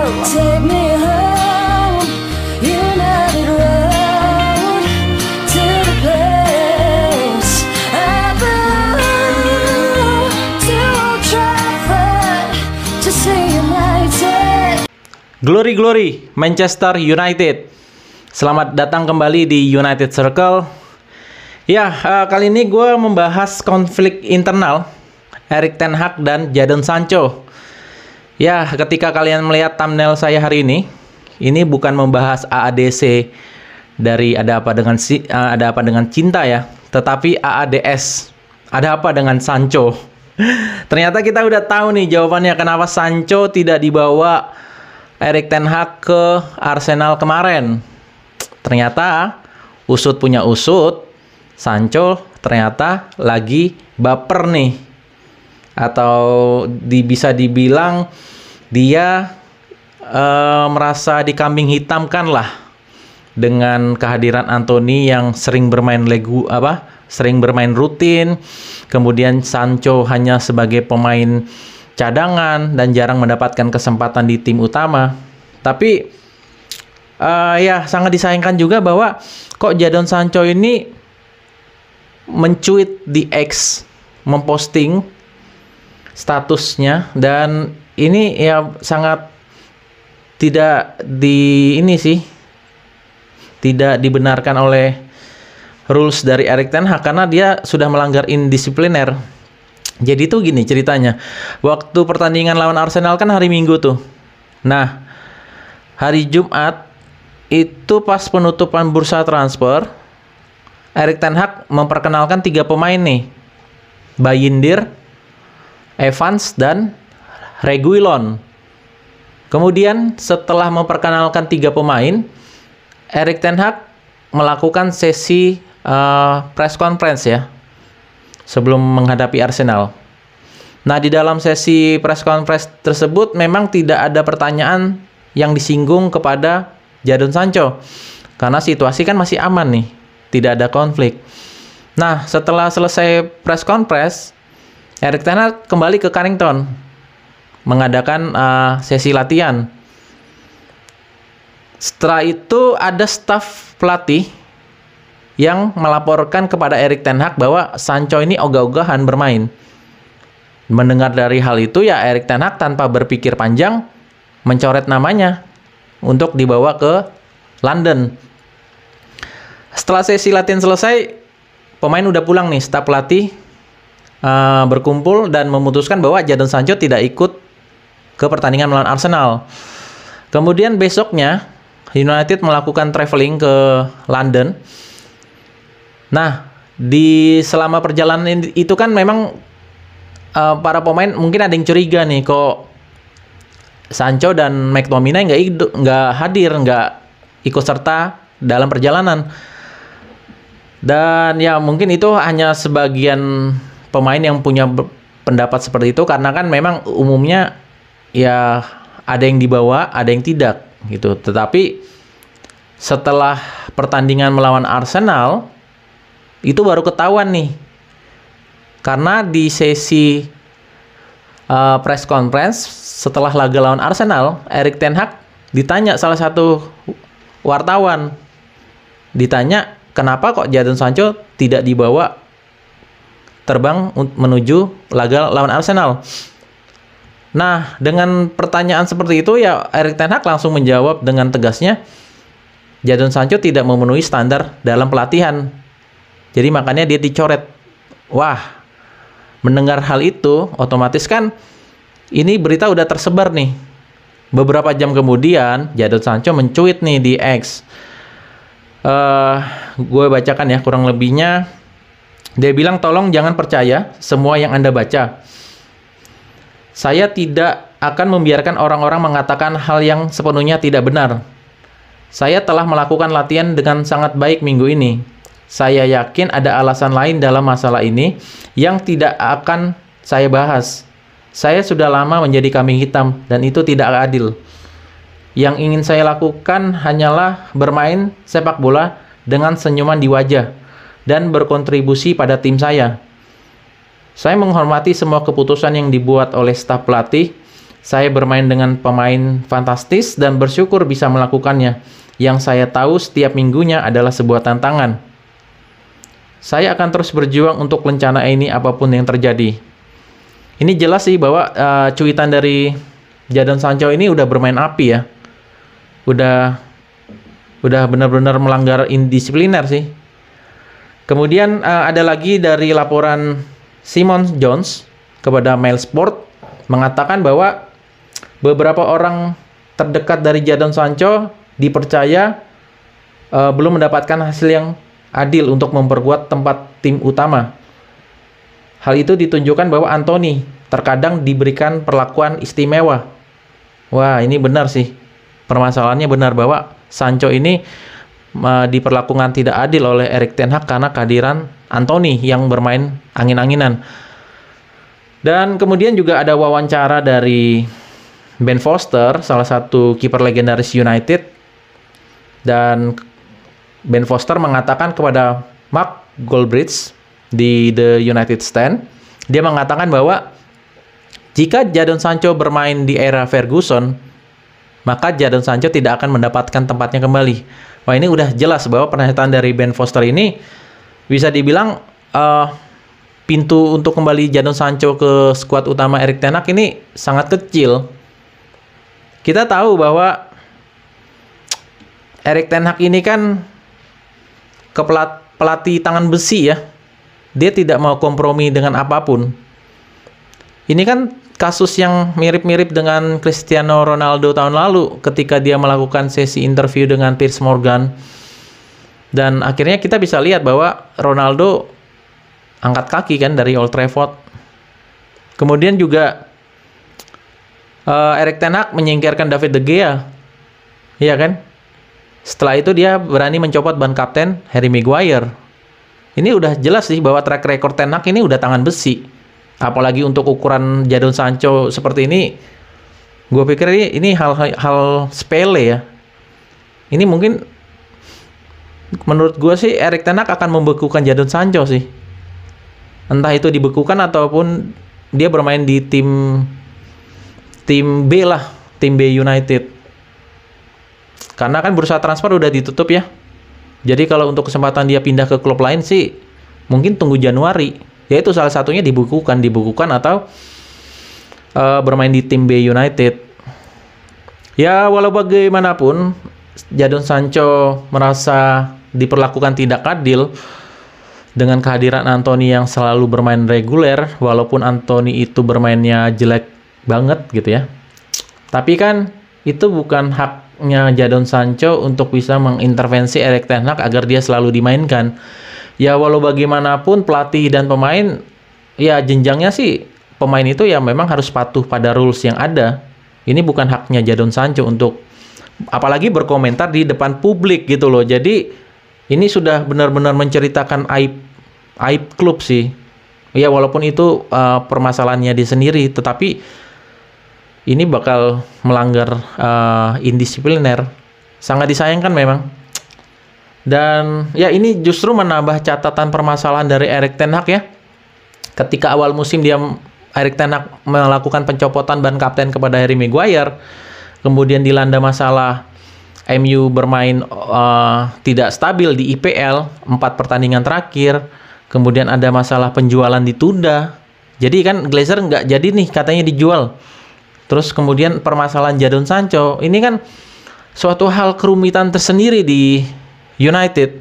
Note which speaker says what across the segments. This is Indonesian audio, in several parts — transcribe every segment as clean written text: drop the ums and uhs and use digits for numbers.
Speaker 1: Take me home, United Road, to the place I belong, to Old Trafford, to see United.
Speaker 2: Glory glory Manchester United. Selamat datang kembali di United Circle. Ya, kali ini gue membahas konflik internal Erik ten Hag dan Jadon Sancho. Ya, ketika kalian melihat thumbnail saya hari ini bukan membahas AADC dari ada apa dengan cinta ya, tetapi AADS, ada apa dengan Sancho. Ternyata kita udah tahu nih jawabannya kenapa Sancho tidak dibawa Erik ten Hag ke Arsenal kemarin. Ternyata usut punya usut, Sancho ternyata lagi baper nih. Atau bisa dibilang dia merasa dikambing hitamkan lah dengan kehadiran Anthony yang sering bermain rutin, kemudian Sancho hanya sebagai pemain cadangan dan jarang mendapatkan kesempatan di tim utama. Tapi ya sangat disayangkan juga bahwa kok Jadon Sancho ini mencuit di X, memposting statusnya, dan ini ya sangat tidak tidak dibenarkan oleh rules dari Erik ten Hag karena dia sudah melanggar indisipliner. Jadi tuh gini ceritanya. Waktu pertandingan lawan Arsenal kan hari Minggu tuh. Nah, hari Jumat itu pas penutupan bursa transfer, Erik ten Hag memperkenalkan 3 pemain nih. Bayindir, Evans, dan Reguilon. Kemudian setelah memperkenalkan 3 pemain, Erik ten Hag melakukan sesi press conference ya sebelum menghadapi Arsenal. Nah, di dalam sesi press conference tersebut memang tidak ada pertanyaan yang disinggung kepada Jadon Sancho karena situasi kan masih aman nih, tidak ada konflik. Nah, setelah selesai press conference, Erik ten Hag kembali ke Carrington mengadakan sesi latihan. Setelah itu ada staf pelatih yang melaporkan kepada Erik ten Hag bahwa Sancho ini ogah-ogahan bermain. Mendengar dari hal itu ya Erik ten Hag tanpa berpikir panjang mencoret namanya untuk dibawa ke London. Setelah sesi latihan selesai, pemain udah pulang nih, staf pelatih berkumpul dan memutuskan bahwa Jadon Sancho tidak ikut ke pertandingan melawan Arsenal. Kemudian besoknya United melakukan traveling ke London. Nah, selama perjalanan itu kan memang para pemain mungkin ada yang curiga nih, kok Sancho dan McTominay nggak hadir, nggak ikut serta dalam perjalanan. Dan ya mungkin itu hanya sebagian pemain yang punya pendapat seperti itu karena kan memang umumnya ya ada yang dibawa, ada yang tidak gitu. Tetapi setelah pertandingan melawan Arsenal itu baru ketahuan nih. Karena di sesi press conference setelah laga lawan Arsenal, Erik ten Hag ditanya salah satu wartawan, ditanya kenapa kok Jadon Sancho tidak dibawa terbang menuju laga lawan Arsenal. Nah, dengan pertanyaan seperti itu ya Erik ten Hag langsung menjawab dengan tegasnya, Jadon Sancho tidak memenuhi standar dalam pelatihan. Jadi makanya dia dicoret. Wah, mendengar hal itu otomatis kan ini berita udah tersebar nih. Beberapa jam kemudian Jadon Sancho mencuit nih di X. Gue bacakan ya kurang lebihnya. Dia bilang, tolong jangan percaya semua yang Anda baca. Saya tidak akan membiarkan orang-orang mengatakan hal yang sepenuhnya tidak benar. Saya telah melakukan latihan dengan sangat baik minggu ini. Saya yakin ada alasan lain dalam masalah ini yang tidak akan saya bahas. Saya sudah lama menjadi kambing hitam dan itu tidak adil. Yang ingin saya lakukan hanyalah bermain sepak bola dengan senyuman di wajah dan berkontribusi pada tim saya. Saya menghormati semua keputusan yang dibuat oleh staf pelatih Saya bermain dengan pemain fantastis dan bersyukur bisa melakukannya. Yang saya tahu setiap minggunya adalah sebuah tantangan. Saya akan terus berjuang untuk rencana ini apapun yang terjadi. Ini jelas sih bahwa cuitan dari Jadon Sancho ini udah bermain api ya. Udah benar-benar melanggar indisipliner sih. Kemudian ada lagi dari laporan Simon Jones kepada Mail Sport mengatakan bahwa beberapa orang terdekat dari Jadon Sancho dipercaya belum mendapatkan hasil yang adil untuk memperkuat tempat tim utama. Hal itu ditunjukkan bahwa Anthony terkadang diberikan perlakuan istimewa. Wah, ini benar sih. Permasalahannya benar bahwa Sancho ini diperlakukan tidak adil oleh Erik ten Hag karena kehadiran Anthony yang bermain angin-anginan. Dan kemudian juga ada wawancara dari Ben Foster, salah satu kiper legendaris United. Dan Ben Foster mengatakan kepada Mark Goldbridge di The United Stand, dia mengatakan bahwa jika Jadon Sancho bermain di era Ferguson, maka Jadon Sancho tidak akan mendapatkan tempatnya kembali. Wah, ini udah jelas bahwa pernyataan dari Ben Foster ini bisa dibilang pintu untuk kembali Jadon Sancho ke skuad utama Erik ten Hag ini sangat kecil. Kita tahu bahwa Erik ten Hag ini kan pelatih tangan besi ya. Dia tidak mau kompromi dengan apapun. Ini kan kasus yang mirip-mirip dengan Cristiano Ronaldo tahun lalu ketika dia melakukan sesi interview dengan Piers Morgan. Dan akhirnya kita bisa lihat bahwa Ronaldo angkat kaki kan dari Old Trafford. Kemudian juga Erik ten Hag menyingkirkan David De Gea. Iya kan? Setelah itu dia berani mencopot ban kapten Harry Maguire. Ini udah jelas sih bahwa track record ten Hag ini udah tangan besi. Apalagi untuk ukuran Jadon Sancho seperti ini, gue pikir ini hal sepele ya. Ini mungkin menurut gue sih Erik ten Hag akan membekukan Jadon Sancho sih. Entah itu dibekukan ataupun dia bermain di tim B lah, tim B United. Karena kan bursa transfer udah ditutup ya. Jadi kalau untuk kesempatan dia pindah ke klub lain sih mungkin tunggu Januari. Yaitu salah satunya dibekukan atau bermain di tim B United. Ya walau bagaimanapun Jadon Sancho merasa diperlakukan tidak adil dengan kehadiran Anthony yang selalu bermain reguler, walaupun Anthony itu bermainnya jelek banget gitu ya. Tapi kan itu bukan haknya Jadon Sancho untuk bisa mengintervensi Erik ten Hag agar dia selalu dimainkan. Ya walau bagaimanapun pelatih dan pemain, ya jenjangnya sih pemain itu ya memang harus patuh pada rules yang ada. Ini bukan haknya Jadon Sancho untuk apalagi berkomentar di depan publik gitu loh. Jadi ini sudah benar-benar menceritakan aib klub sih. Ya walaupun itu permasalahannya dia sendiri, tetapi ini bakal melanggar indisipliner. Sangat disayangkan memang. Dan ya ini justru menambah catatan permasalahan dari Erik ten Hag ya. Ketika awal musim Erik ten Hag melakukan pencopotan ban kapten kepada Harry Maguire, kemudian dilanda masalah MU bermain tidak stabil di IPL 4 pertandingan terakhir, kemudian ada masalah penjualan ditunda. Jadi kan Glazer nggak jadi nih katanya dijual. Terus kemudian permasalahan Jadon Sancho, ini kan suatu hal kerumitan tersendiri di United.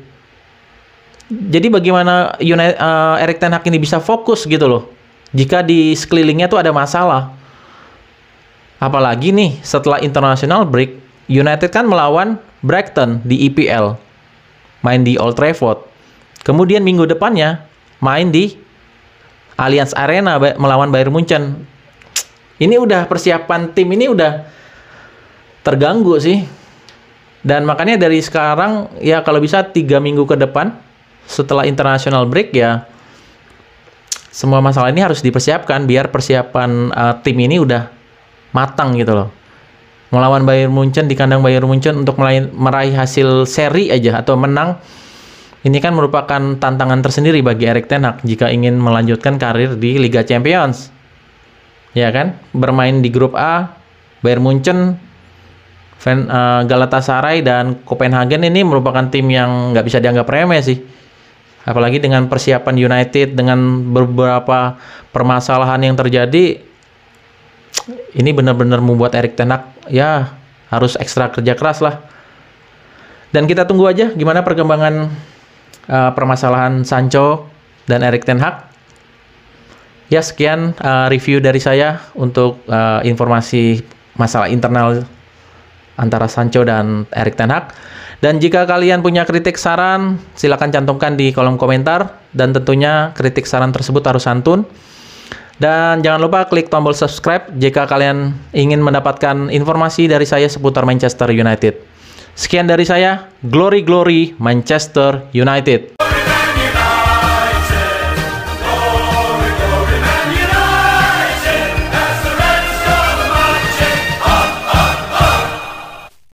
Speaker 2: Jadi bagaimana Erik ten Hag ini bisa fokus gitu loh jika di sekelilingnya tuh ada masalah. Apalagi nih setelah international break, United kan melawan Brighton di EPL, main di Old Trafford. Kemudian minggu depannya main di Allianz Arena melawan Bayern Munchen. Ini udah persiapan tim ini udah terganggu sih. Dan makanya dari sekarang ya kalau bisa 3 minggu ke depan setelah international break ya semua masalah ini harus dipersiapkan biar persiapan tim ini udah matang gitu loh. Melawan Bayern Munchen di kandang Bayern Munchen untuk meraih hasil seri aja atau menang, ini kan merupakan tantangan tersendiri bagi Erik ten Hag jika ingin melanjutkan karir di Liga Champions. ya kan? Bermain di grup A, Bayern Munchen, Galatasaray dan Copenhagen ini merupakan tim yang nggak bisa dianggap remeh sih. Apalagi dengan persiapan United, dengan beberapa permasalahan yang terjadi, ini benar-benar membuat Erik ten Hag ya harus ekstra kerja keras lah. Dan kita tunggu aja gimana perkembangan permasalahan Sancho dan Erik ten Hag. Ya, sekian review dari saya untuk informasi masalah internal antara Sancho dan Erik ten Hag. Dan jika kalian punya kritik saran, silakan cantumkan di kolom komentar. Dan tentunya kritik saran tersebut harus santun. Dan jangan lupa klik tombol subscribe jika kalian ingin mendapatkan informasi dari saya seputar Manchester United. Sekian dari saya, Glory Glory Manchester United.